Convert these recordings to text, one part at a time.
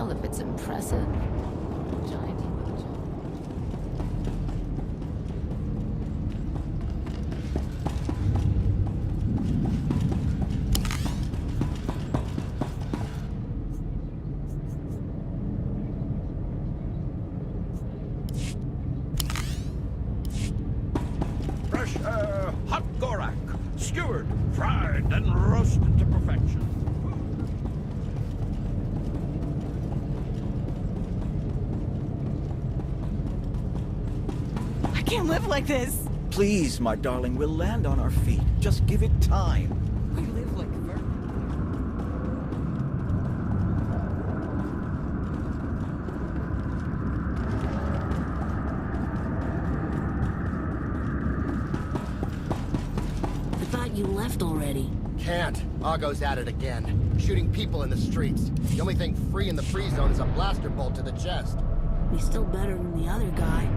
tell if it's impressive. Giant emoji. Fresh, hot gorak, skewered, fried, and roasted to perfection. I can't live like this. Please, my darling, we'll land on our feet. Just give it time. I live like a virgin. I thought you left already. Can't. Argo's at it again. Shooting people in the streets. The only thing free in the free zone is a blaster bolt to the chest. He's still better than the other guy.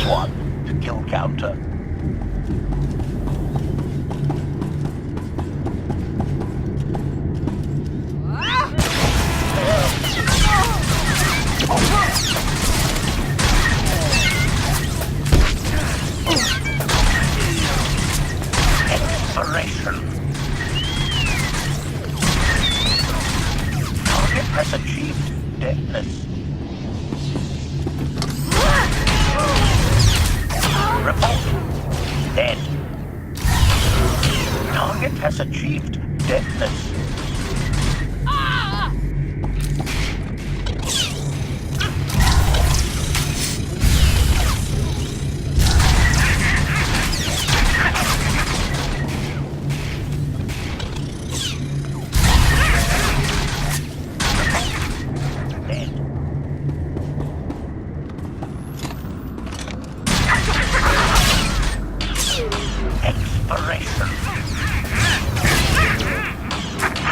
+1 to kill counter. Expiration. Target has achieved deadness. Report. Dead. Target has achieved deadness. Expiration.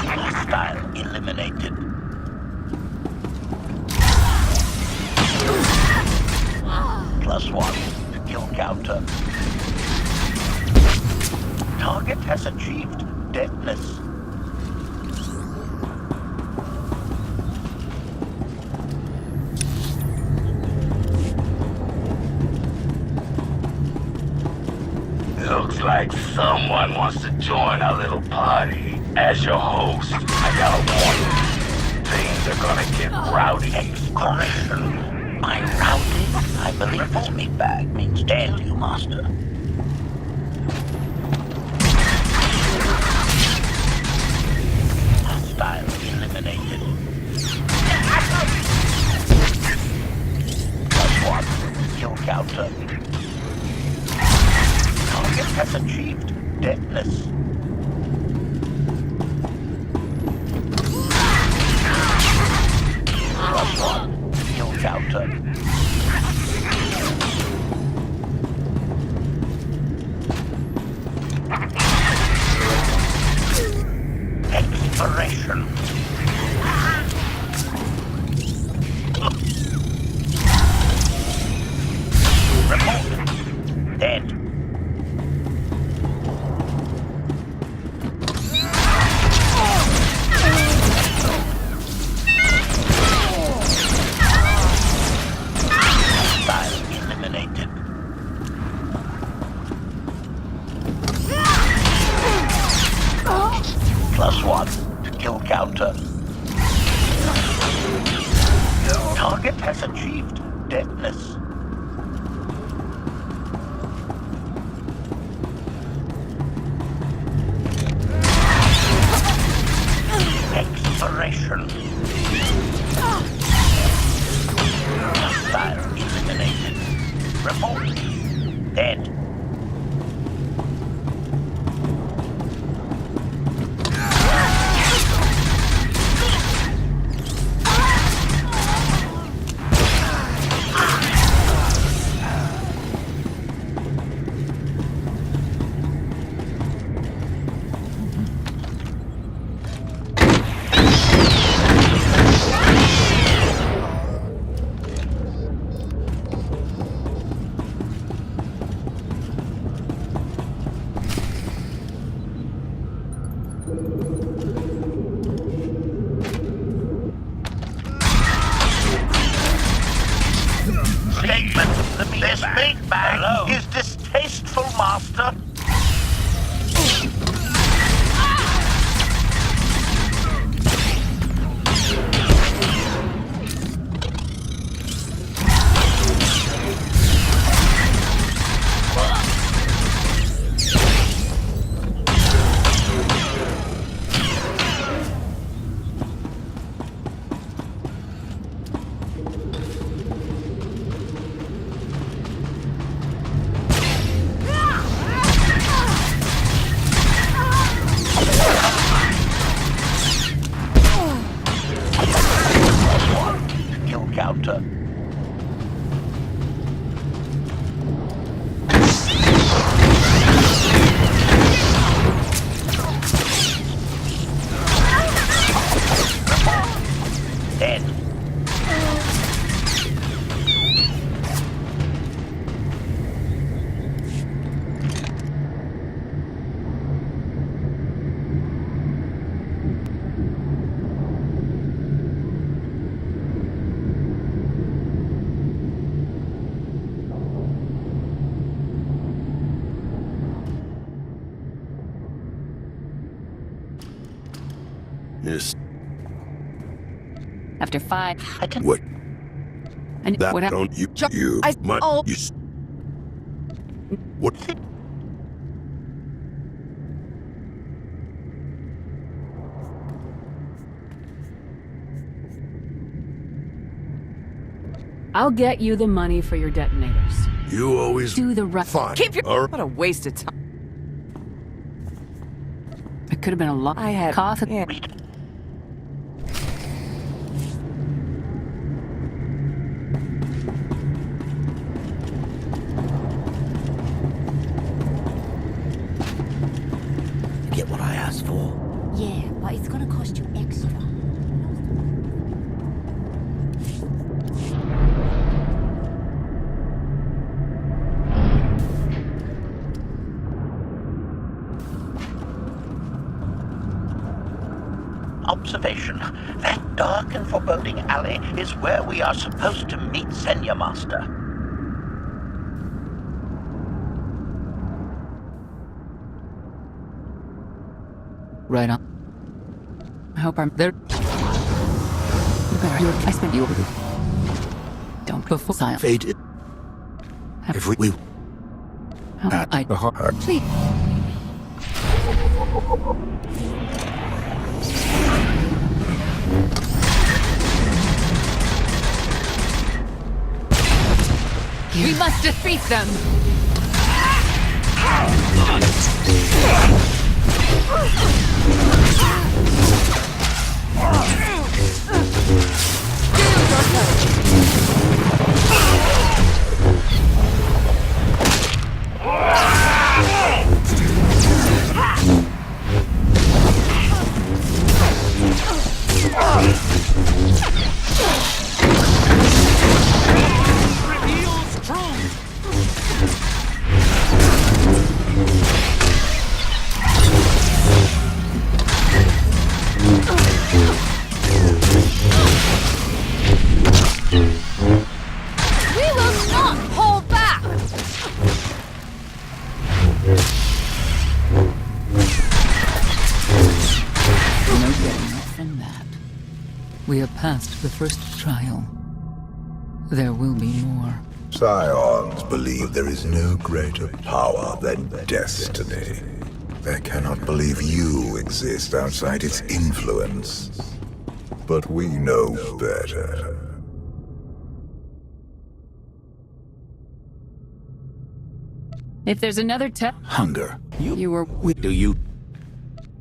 Hostile eliminated. +1 to kill counter. Target has achieved deadness. Looks like someone wants to join our little party. As your host, I gotta warn you, things are gonna get rowdy. Expiration. By rowdy, I believe this meatbag means dead, you master. Hostile eliminated. +1 kill counter. Target has achieved deadness. +1 kill counter. Expiration. Report. Dead. +1 to kill counter. Target has achieved deadness. Expiration. Hostile eliminated. Report. Dead. Yes. After 5, I can. What? And That what don't you? Chuck, You. I- My. oh. You. What? I'll get you the money for your detonators. You always. Do the right. Fine. Keep your. All right. What a waste of time. It could have been a lot. I had coffee. Yeah. You get what I asked for. Yeah, but it's gonna cost you extra. Observation. That dark and foreboding alley is where we are supposed to meet Senior Master. Right on. I hope I'm there. You better. I spent you over the. Don't before silent. Fate. If we. I. The heart. Please. We must defeat them! We will not hold back! No getting up from that. We have passed the first trial. There will be more. Scions believe there is no greater power than destiny. They cannot believe you exist outside its influence. But we know better. If there's another Hunger. you were. Do you?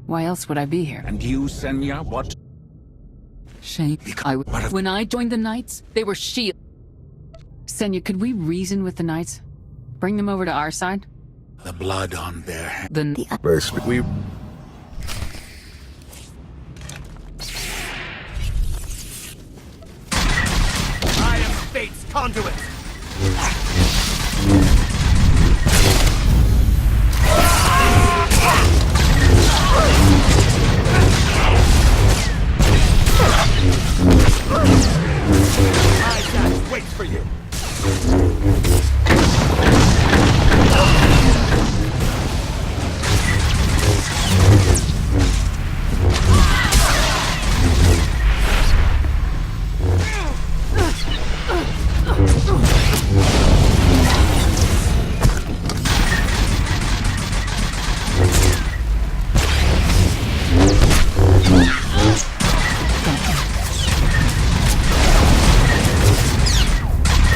Why else would I be here? And you, Senya, what? Shame. When I joined the Knights, they were shield. Senya, could we reason with the Knights? Bring them over to our side? The blood on their hands. We I am fate's conduit. Isaac waits for you.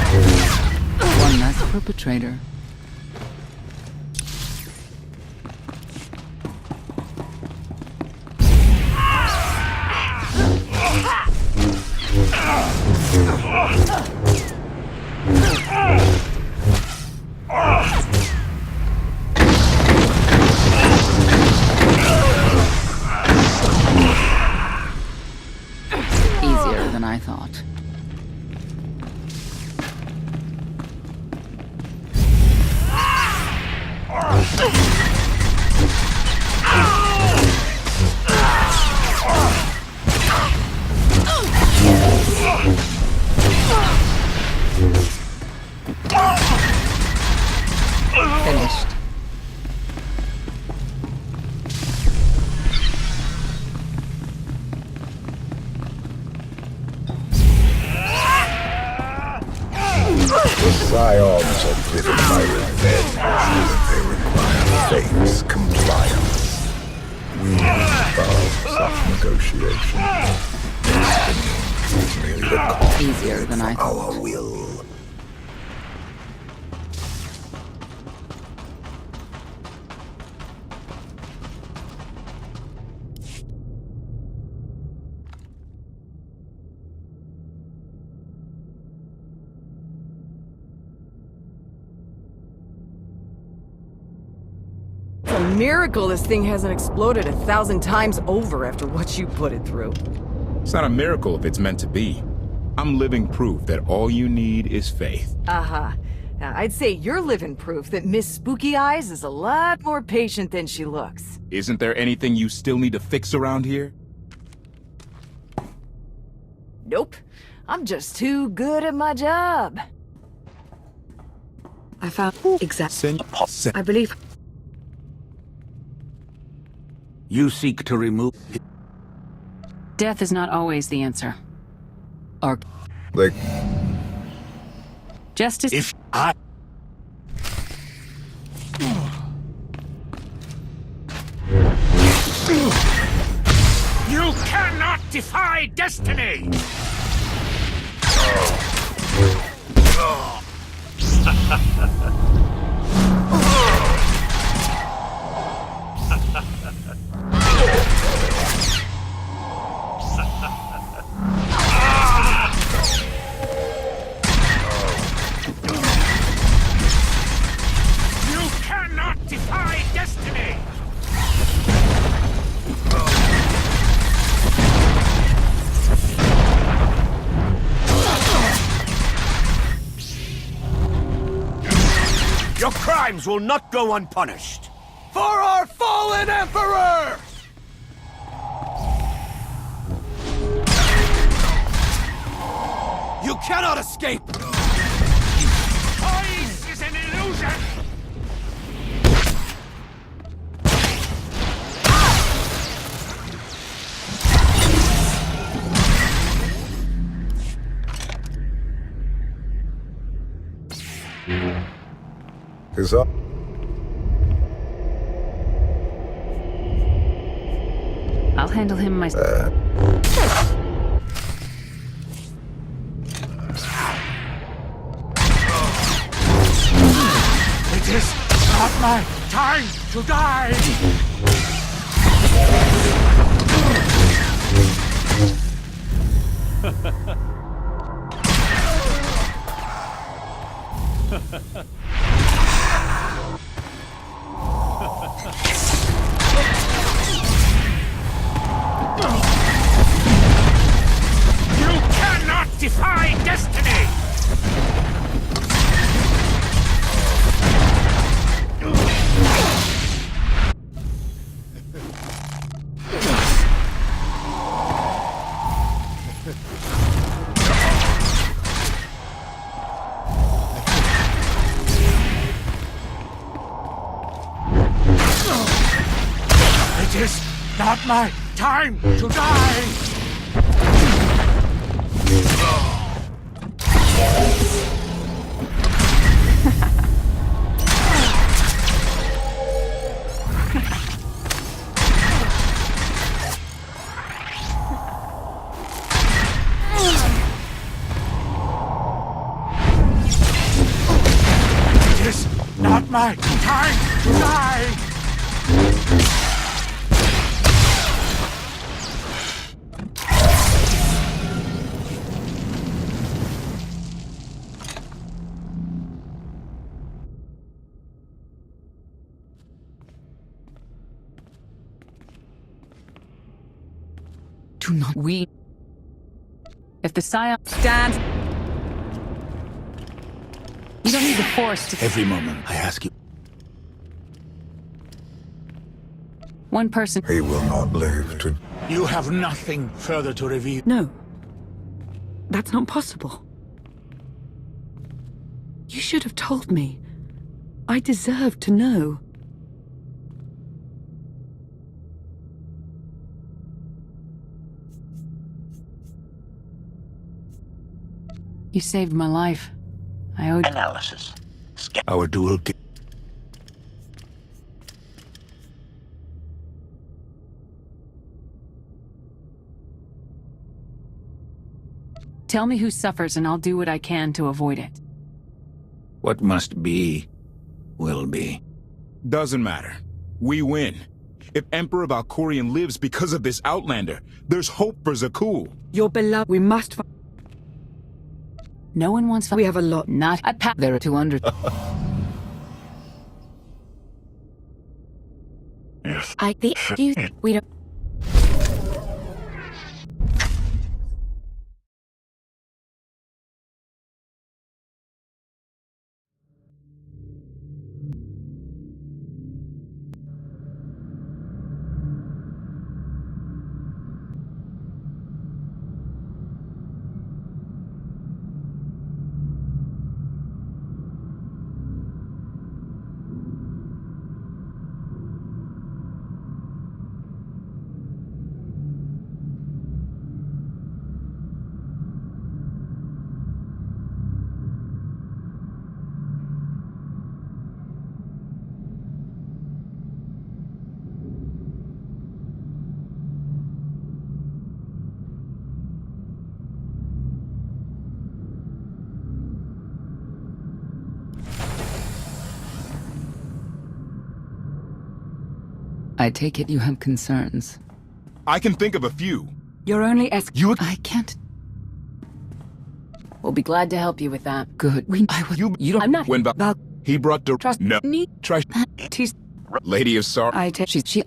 One less perpetrator. Easier than I thought. Finished. Scions are driven by revenge. They require faith's compliance. We above such negotiation. Destiny is merely the cost Easier than I for our will. It's a miracle this thing hasn't exploded 1,000 times over after what you put it through. It's not a miracle if it's meant to be. I'm living proof that all you need is faith. Now, I'd say you're living proof that Miss Spooky Eyes is a lot more patient than she looks. Isn't there anything you still need to fix around here? Nope. I'm just too good at my job. I found exact. I believe. You seek to remove... Death is not always the answer. Or Like, justice. If I... You cannot defy destiny! You cannot defy destiny! Your crimes will not go unpunished! For our fallen emperor! You cannot escape! Choice is an illusion! is up. I'll handle him myself. It is not my time to die! You cannot defy destiny! It is not my time to die! It is not my time to die! Do not we. If the Scion stands, you don't need the Force to. Every moment, I ask you. One person. He will not live to... You have nothing further to reveal. No. That's not possible. You should have told me. I deserve to know. You saved my life. I owed... Analysis. Our dual... Tell me who suffers and I'll do what I can to avoid it. What must be, will be. Doesn't matter. We win. If Emperor Valkorion lives because of this Outlander, there's hope for Zakul. Your beloved. We must. No one wants... We have a lot. Not a path. There are 200. Yes. We don't. I take it you have concerns. I can think of a few. You're only I can't... We'll be glad to help you with that. Good. You don't... I'm not... When he brought the... Trust... No. Need... Try... Tis... Lady of Sar... I take... She...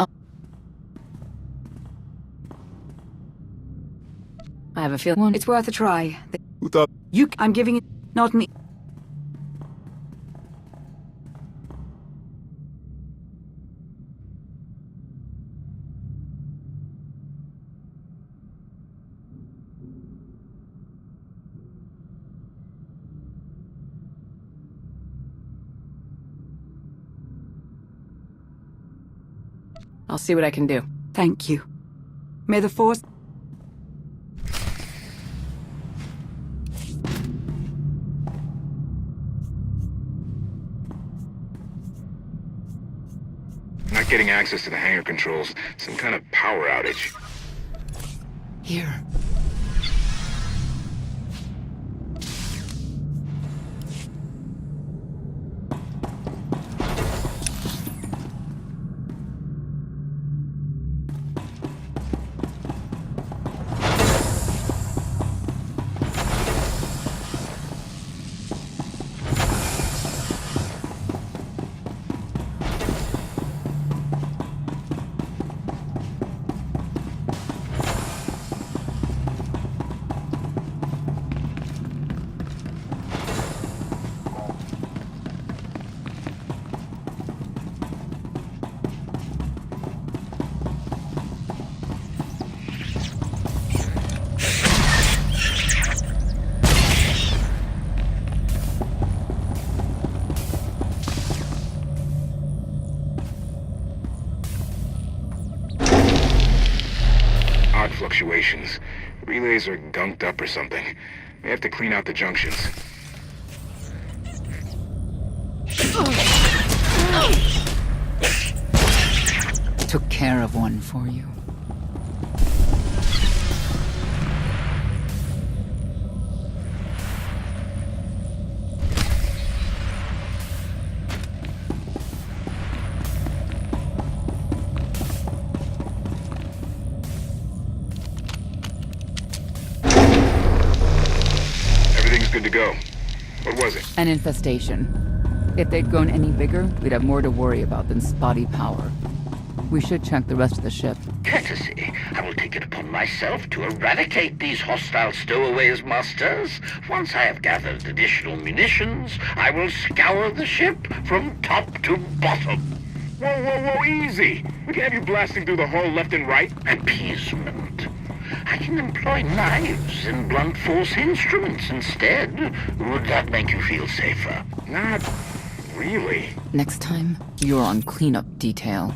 I have a feeling... It's worth a try. Who thought... I'm giving it... Not me. I'll see what I can do. Thank you. May the Force... Not getting access to the hangar controls. Some kind of power outage. Here. Fluctuations. Relays are gunked up or something. May have to clean out the junctions. Took care of one for you. Good to go. What was it? An infestation. If they'd grown any bigger, we'd have more to worry about than spotty power. We should check the rest of the ship. Courtesy. I will take it upon myself to eradicate these hostile stowaways, masters. Once I have gathered additional munitions, I will scour the ship from top to bottom. Whoa, easy! We can have you blasting through the hull left and right. Appeasement. I can employ knives and blunt force instruments instead. Would that make you feel safer? Not really. Next time, you're on cleanup detail.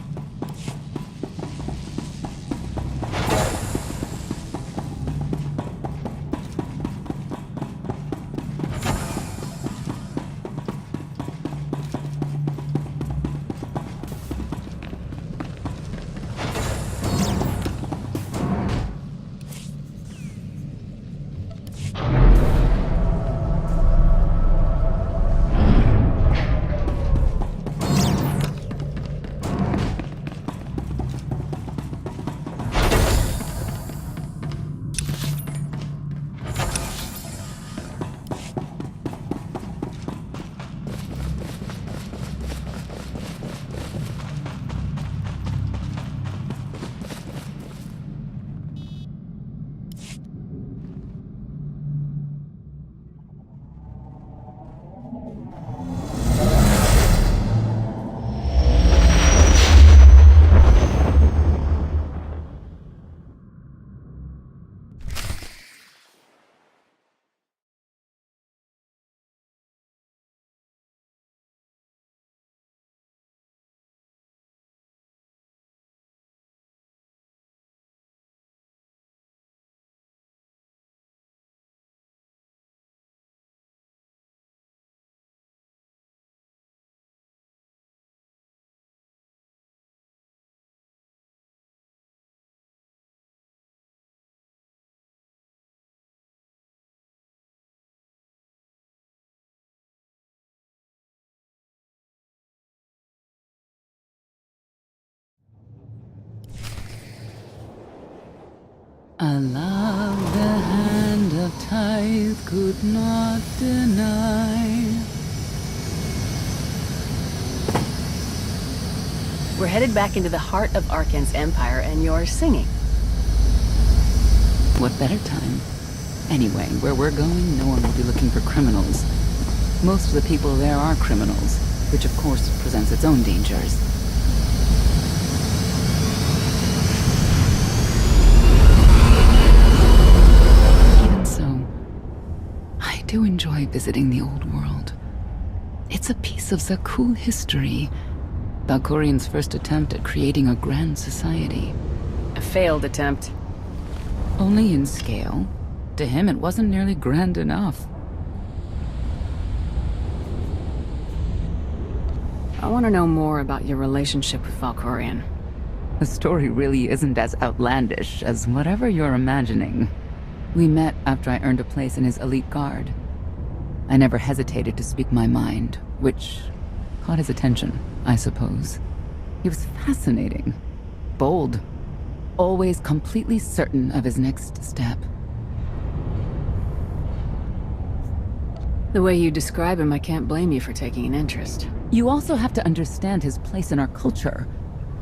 A love the hand of tithe could not deny. We're headed back into the heart of Arkan's empire, and you're singing. What better time? Anyway, where we're going, no one will be looking for criminals. Most of the people there are criminals, which of course presents its own dangers. Even so, I do enjoy visiting the old world. It's a piece of Zakul history. Valkorian's first attempt at creating a grand society. A failed attempt. Only in scale. To him, it wasn't nearly grand enough. I want to know more about your relationship with Valkorian. The story really isn't as outlandish as whatever you're imagining. We met after I earned a place in his elite guard. I never hesitated to speak my mind, which caught his attention, I suppose. He was fascinating, bold, always completely certain of his next step. The way you describe him, I can't blame you for taking an interest. You also have to understand his place in our culture,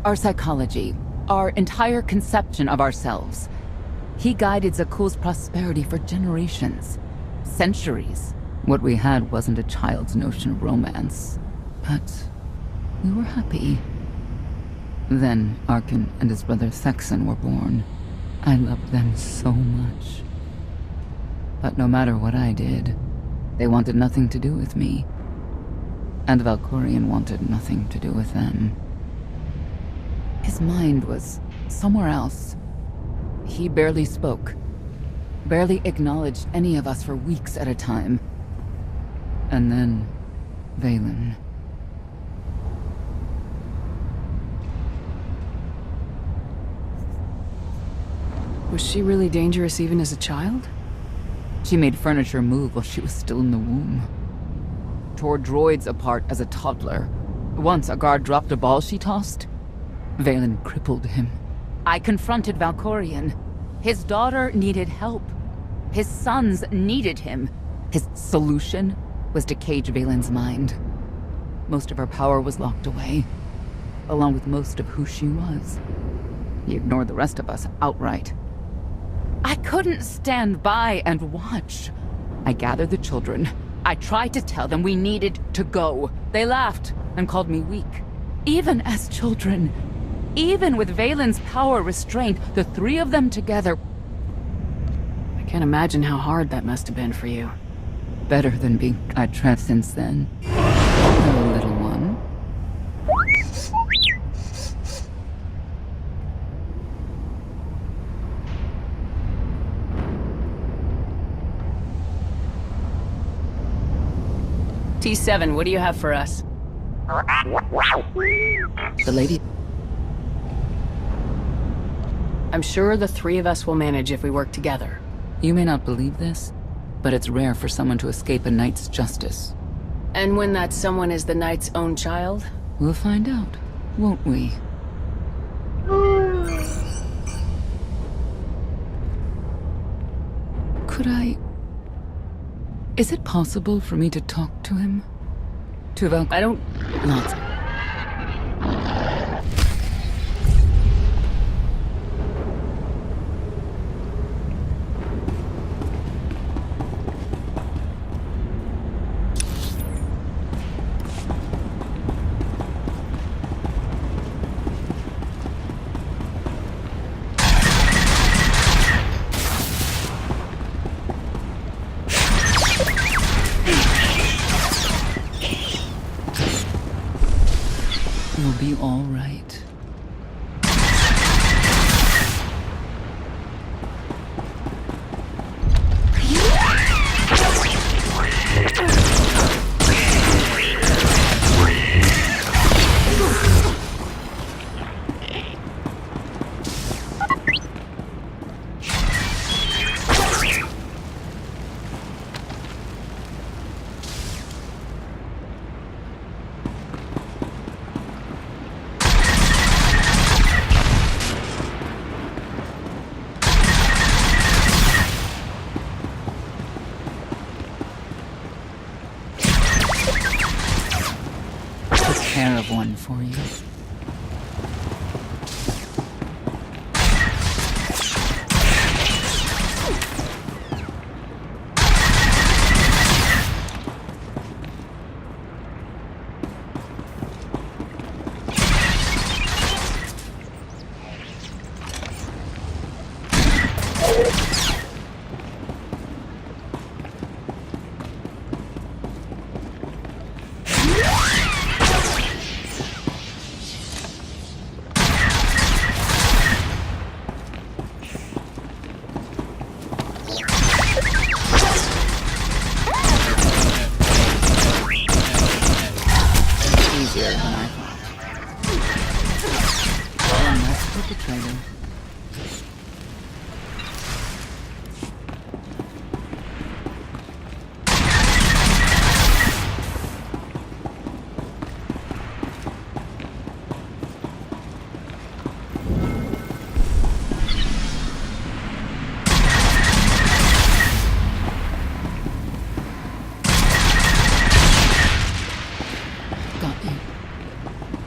our psychology, our entire conception of ourselves. He guided Zakul's prosperity for generations, centuries. What we had wasn't a child's notion of romance, but we were happy. Then Arkan and his brother Thexan were born. I loved them so much. But no matter what I did, they wanted nothing to do with me. And Valkorian wanted nothing to do with them. His mind was somewhere else. He barely spoke, barely acknowledged any of us for weeks at a time. And then, Vaylin. Was she really dangerous even as a child? She made furniture move while she was still in the womb. Tore droids apart as a toddler. Once a guard dropped a ball she tossed. Vaylin crippled him. I confronted Valkorian. His daughter needed help. His sons needed him. His solution was to cage Vaylin's mind. Most of her power was locked away, along with most of who she was. He ignored the rest of us outright. I couldn't stand by and watch. I gathered the children. I tried to tell them we needed to go. They laughed and called me weak. Even as children, even with Vaylin's power restrained, the three of them together... I can't imagine how hard that must have been for you. Better than being trapped since then. Oh, little one. T7, what do you have for us? The lady... I'm sure the three of us will manage if we work together. You may not believe this, but it's rare for someone to escape a knight's justice. And when that someone is the knight's own child? We'll find out, won't we? Could I... Is it possible for me to talk to him? To Valk... I don't... Not... for you.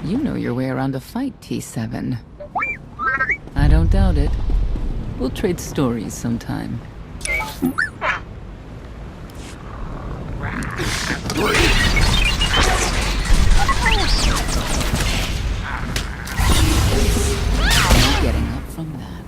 You know your way around a fight, T7. I don't doubt it. We'll trade stories sometime. No getting up from that.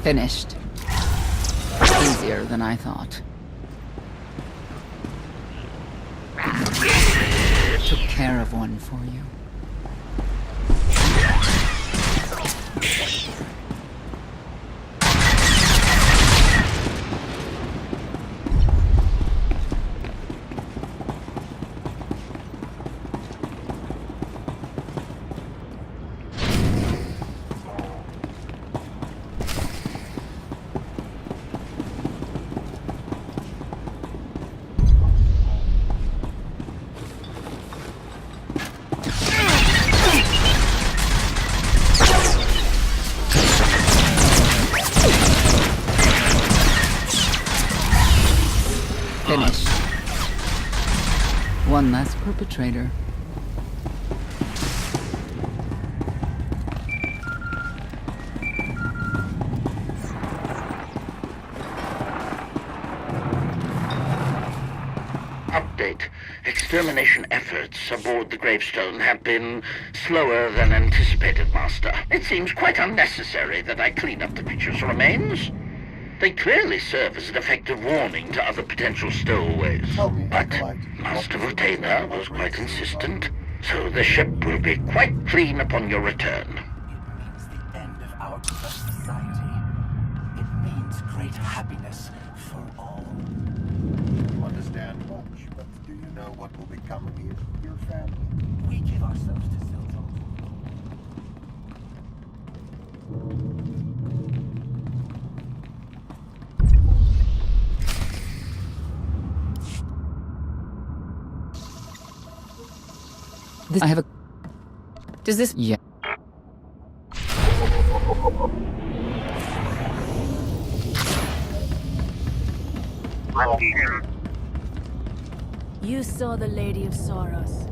Finished. Easier than I thought. Took care of one for you. Finished. One less perpetrator. Update. Extermination efforts aboard the gravestone have been slower than anticipated, Master. It seems quite unnecessary that I clean up the creature's remains. They clearly serve as an effective warning to other potential stowaways. But Master Vortainer was quite insistent, so the ship will be quite clean upon your return. It means the end of our society. It means great happiness for all. You understand much, but do you know what will become of you, your family? We give ourselves to Swtor. I have a... Does this... Yeah. You saw the Lady of Sorrows.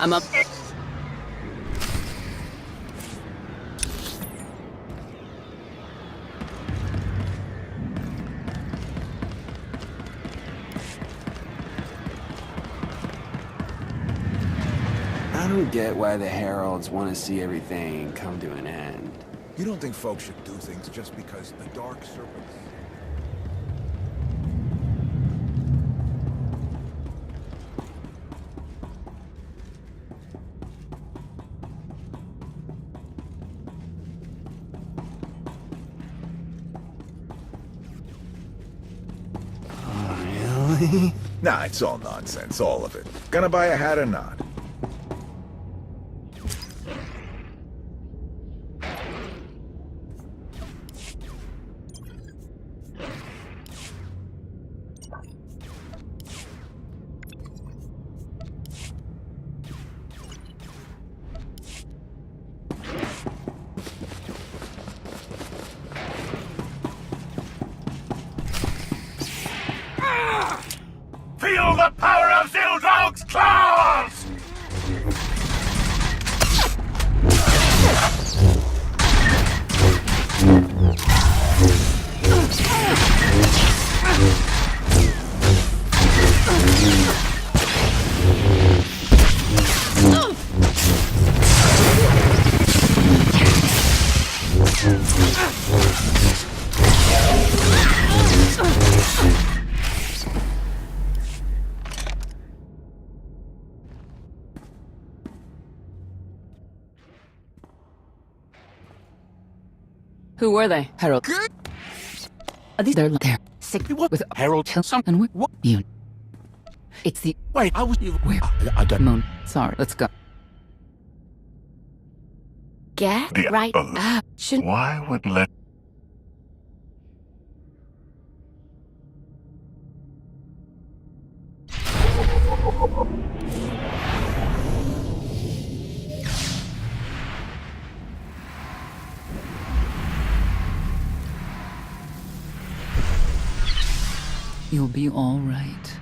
I'm up. I don't get why the Heralds want to see everything come to an end. You don't think folks should do things just because the Dark Serpents... Really? Nah, it's all nonsense, all of it. Gonna buy a hat or not? Feel the power of Zildrog's claws! Who were they? Harold. Are these they're sick with Harold Hilson and what you? It's the Wait, I was... where I don't... Moon. Sorry, let's go. Get The right. others. Why would let... You'll be all right.